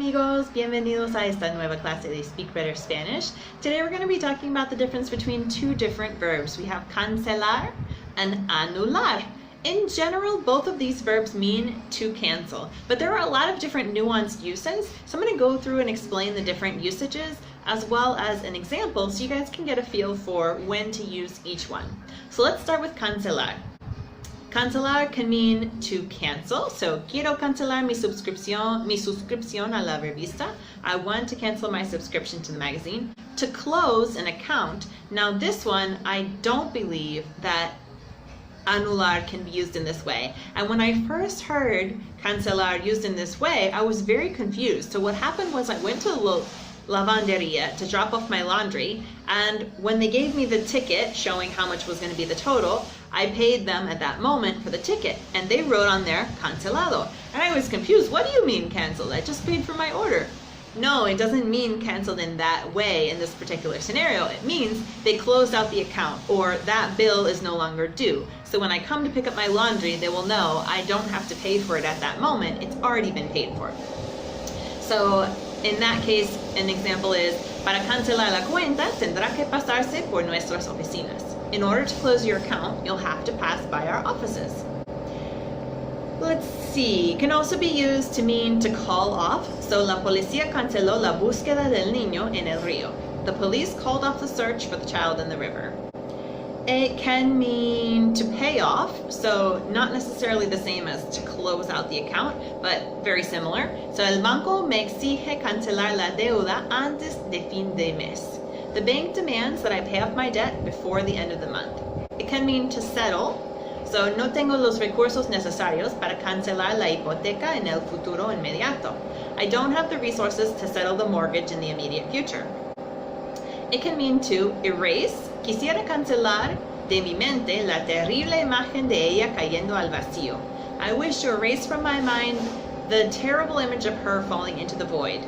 amigos, bienvenidos a esta nueva clase de Speak Better Spanish. Today we're going to be talking about the difference between two different verbs. We have cancelar and anular. In general, both of these verbs mean to cancel, but there are a lot of different nuanced uses, so I'm going to go through and explain the different usages as well as an example so you guys can get a feel for when to use each one. So let's start with cancelar. Cancelar can mean to cancel. So, quiero cancelar mi suscripción a la revista. I want to cancel my subscription to the magazine. To close an account. Now this one, I don't believe that anular can be used in this way. And when I first heard cancelar used in this way, I was very confused. So what happened was I went to the lavanderia to drop off my laundry, and when they gave me the ticket showing how much was going to be the total, I paid them at that moment for the ticket, and they wrote on there cancelado, and I was confused. What do you mean canceled? I just paid for my order. No, it doesn't mean canceled in that way in this particular scenario. It means they closed out the account, or that bill is no longer due. So when I come to pick up my laundry, they will know I don't have to pay for it at that moment. It's already been paid for. So in that case, an example is, para cancelar la cuenta, tendrá que pasarse por nuestras oficinas. In order to close your account, you'll have to pass by our offices. Let's see, can also be used to mean to call off. So, la policía canceló la búsqueda del niño en el río. The police called off the search for the child in the river. It can mean to pay off, so not necessarily the same as to close out the account, but very similar. So, el banco me exige cancelar la deuda antes de fin de mes. The bank demands that I pay off my debt before the end of the month. It can mean to settle. So, no tengo los recursos necesarios para cancelar la hipoteca en el futuro inmediato. I don't have the resources to settle the mortgage in the immediate future. It can mean to erase. Quisiera cancelar de mi mente la terrible imagen de ella cayendo al vacío. I wish to erase from my mind the terrible image of her falling into the void.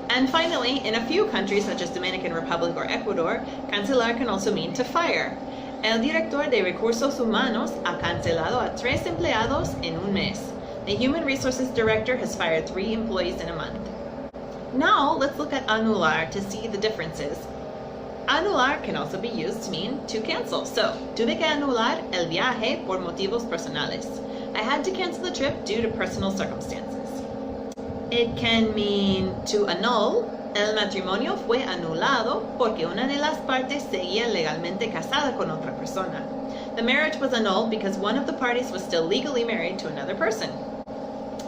And finally, in a few countries such as Dominican Republic or Ecuador, cancelar can also mean to fire. El director de recursos humanos ha cancelado a 3 empleados en un mes. The human resources director has fired 3 employees in a month. Now, let's look at anular to see the differences. Anular can also be used to mean to cancel. So, tuve que anular el viaje por motivos personales. I had to cancel the trip due to personal circumstances. It can mean to annul. El matrimonio fue anulado porque una de las partes seguía legalmente casada con otra persona. The marriage was annulled because one of the parties was still legally married to another person.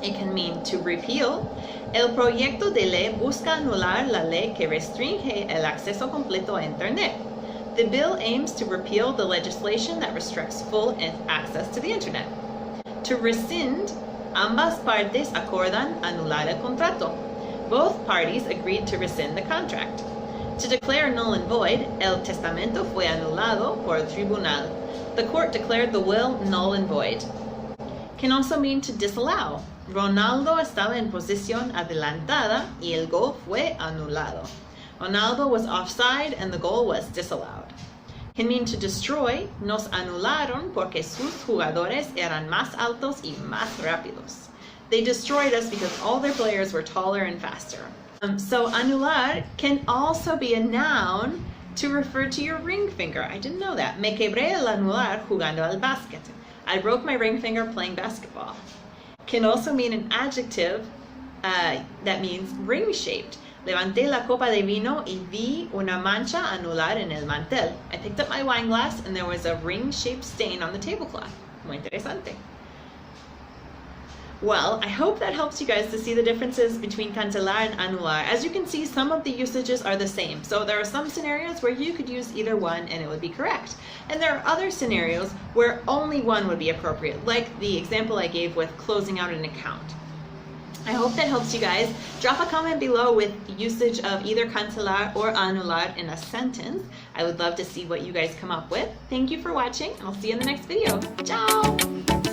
It can mean to repeal. El proyecto de ley busca anular la ley que restringe el acceso completo a Internet. The bill aims to repeal the legislation that restricts full access to the Internet. To rescind, ambas partes acordan anular el contrato. Both parties agreed to rescind the contract. To declare null and void, el testamento fue anulado por el tribunal. The court declared the will null and void. Can also mean to disallow. Ronaldo estaba en posición adelantada y el gol fue anulado. Ronaldo was offside and the goal was disallowed. Can mean to destroy. Nos anularon porque sus jugadores eran más altos y más rápidos. They destroyed us because all their players were taller and faster. So anular can also be a noun to refer to your ring finger. I didn't know that. Me quebré el anular jugando al básquet. I broke my ring finger playing basketball. Can also mean an adjective that means ring-shaped. Levanté la copa de vino y vi una mancha anular en el mantel. I picked up my wine glass and there was a ring-shaped stain on the tablecloth. Muy interesante. Well, I hope that helps you guys to see the differences between cancelar and anular. As you can see, some of the usages are the same. So there are some scenarios where you could use either one and it would be correct. And there are other scenarios where only one would be appropriate, like the example I gave with closing out an account. I hope that helps you guys. Drop a comment below with usage of either cancelar or anular in a sentence. I would love to see what you guys come up with. Thank you for watching, and I'll see you in the next video. Ciao!